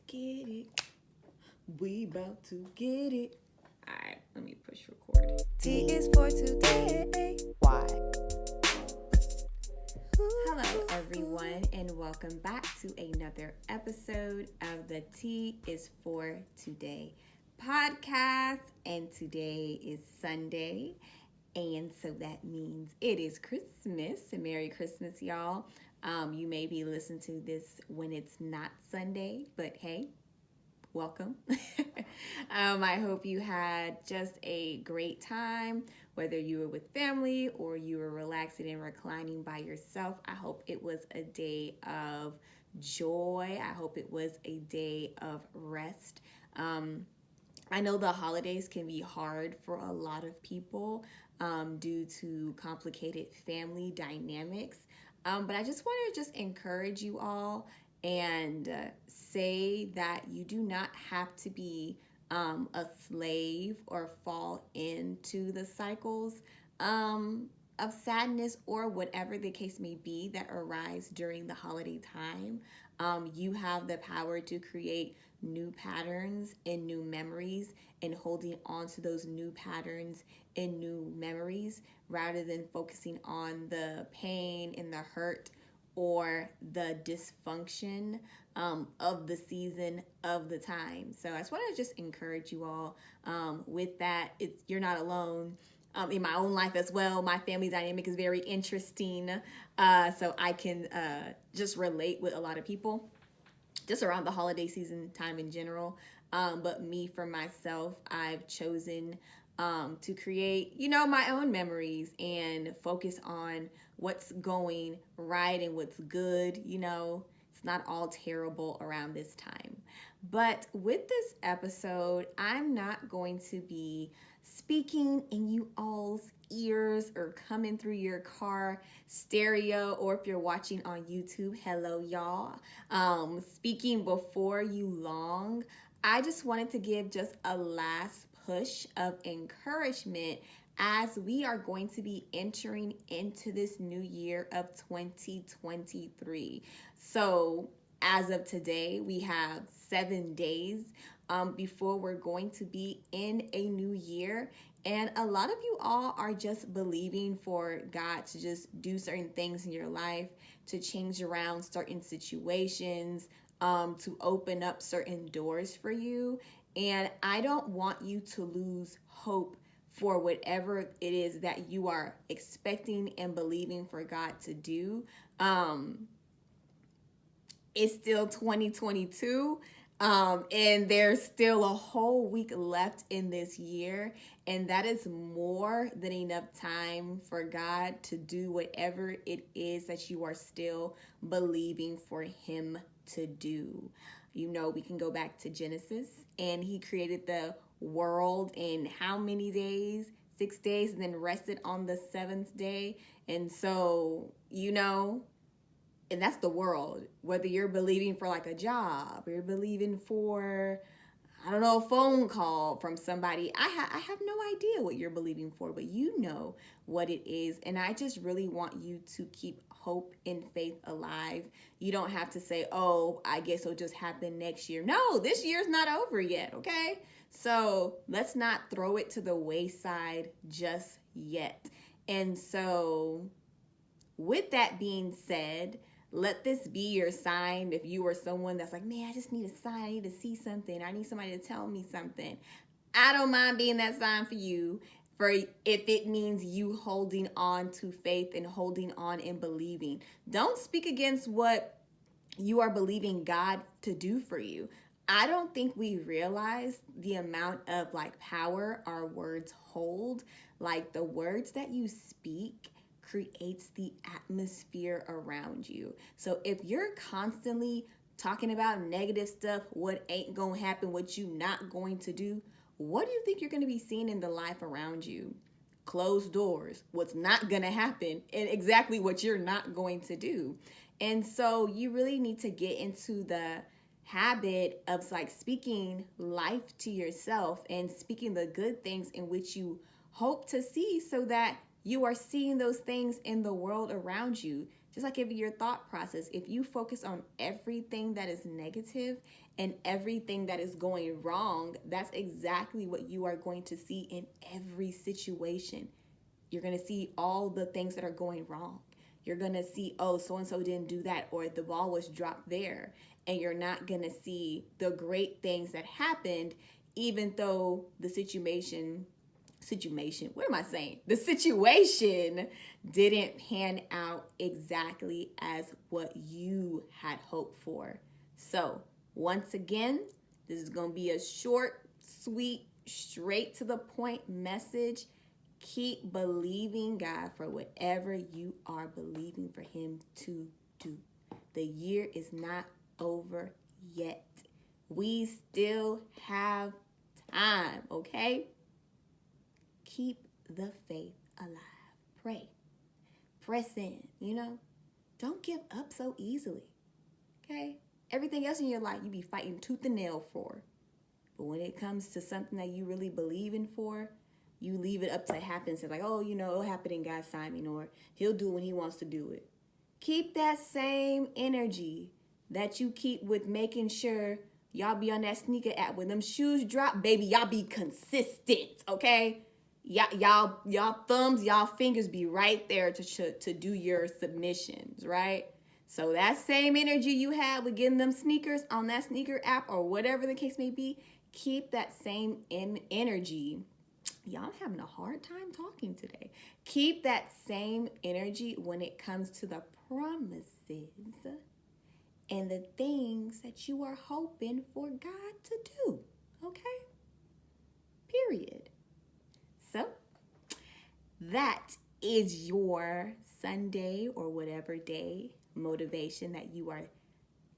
get it. We about to get it. All right, let me push record. T is for today. Why? Hello, everyone, and welcome back to another episode of the T is for Today podcast. And today is Sunday, and so that means it is Christmas. Merry Christmas, y'all. You may be listening to this when it's not Sunday, but hey, welcome. I hope you had just a great time, whether you were with family or you were relaxing and reclining by yourself. I hope it was a day of joy. I hope it was a day of rest. I know the holidays can be hard for a lot of people due to complicated family dynamics. But I just want to just encourage you all and say that you do not have to be a slave or fall into the cycles of sadness or whatever the case may be that arise during the holiday time. You have the power to create new patterns and new memories and holding on to those new patterns and new memories rather than focusing on the pain and the hurt or the dysfunction of the season of the time. So I just want to just encourage you all with that. You're not alone. In my own life as well, my family dynamic is very interesting. So I can just relate with a lot of people just around the holiday season time in general. But me, for myself, I've chosen to create, my own memories and focus on what's going right and what's good. It's not all terrible around this time. But with this episode, I'm not going to be speaking in you all's ears or coming through your car stereo, or if you're watching on YouTube, hello y'all. Speaking before you long, I just wanted to give just a last push of encouragement as we are going to be entering into this new year of 2023. So as of today, we have 7 days before we're going to be in a new year. And a lot of you all are just believing for God to just do certain things in your life, to change around certain situations, to open up certain doors for you. And I don't want you to lose hope for whatever it is that you are expecting and believing for God to do. It's still 2022. And there's still a whole week left in this year, and that is more than enough time for God to do whatever it is that you are still believing for Him to do. We can go back to Genesis, and He created the world in how many days? 6 days, and then rested on the seventh day. And so, and that's the world. Whether you're believing for like a job, or you're believing for, I don't know, a phone call from somebody. I have no idea what you're believing for, but you know what it is. And I just really want you to keep hope and faith alive. You don't have to say, oh, I guess it'll just happen next year. No, this year's not over yet, okay? So let's not throw it to the wayside just yet. And so with that being said, let this be your sign. If you are someone that's like, man, I just need a sign. I need to see something. I need somebody to tell me something. I don't mind being that sign for you, for if it means you holding on to faith and holding on and believing. Don't speak against what you are believing God to do for you. I don't think we realize the amount of power our words hold. Like the words that you speak creates the atmosphere around you. So if you're constantly talking about negative stuff, what ain't gonna happen, what you not going to do, what do you think you're gonna be seeing in the life around you? Closed doors, what's not gonna happen, and exactly what you're not going to do. And so you really need to get into the habit of speaking life to yourself and speaking the good things in which you hope to see, so that you are seeing those things in the world around you. Just like if your thought process, if you focus on everything that is negative and everything that is going wrong, that's exactly what you are going to see in every situation. You're going to see all the things that are going wrong. You're going to see, oh, so-and-so didn't do that, or the ball was dropped there. And you're not going to see the great things that happened, even though the situation, what am I saying? The situation didn't pan out exactly as what you had hoped for. So, once again, this is going to be a short, sweet, straight to the point message. Keep believing God for whatever you are believing for Him to do. The year is not over yet. We still have time, okay? Keep the faith alive. Pray. Press in, Don't give up so easily, okay? Everything else in your life you be fighting tooth and nail for. But when it comes to something that you really believe in for, you leave it up to happen. So like, oh, it'll happen in God's timing, or He'll do when He wants to do it. Keep that same energy that you keep with making sure y'all be on that sneaker app. When them shoes drop, baby, y'all be consistent, okay? Y'all thumbs, y'all fingers be right there to do your submissions, right? So that same energy you have with getting them sneakers on that sneaker app or whatever the case may be, keep that same energy. Y'all, I'm having a hard time talking today. Keep that same energy when it comes to the promises and the things that you are hoping for God to do, okay? Period. So, that is your Sunday or whatever day motivation that you are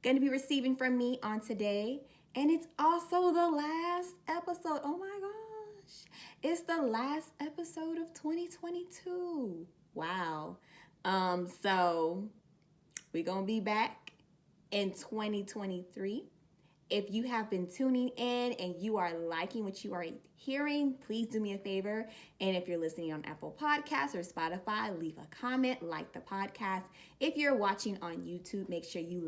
going to be receiving from me on today. And it's also the last episode. Oh my gosh. It's the last episode of 2022. Wow. So we're going to be back in 2023. If you have been tuning in and you are liking what you are hearing, please do me a favor. And if you're listening on Apple Podcasts or Spotify, leave a comment, like the podcast. If you're watching on YouTube, make sure you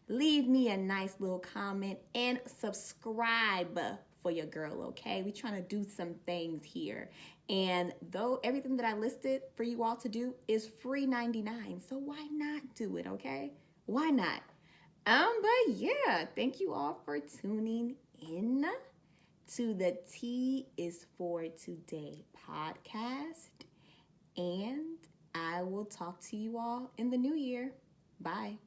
leave me a nice little comment, and subscribe for your girl, okay? We're trying to do some things here. And though everything that I listed for you all to do is free 99, so why not do it, okay? Why not? But yeah, thank you all for tuning in to the T is for Today podcast. And I will talk to you all in the new year. Bye.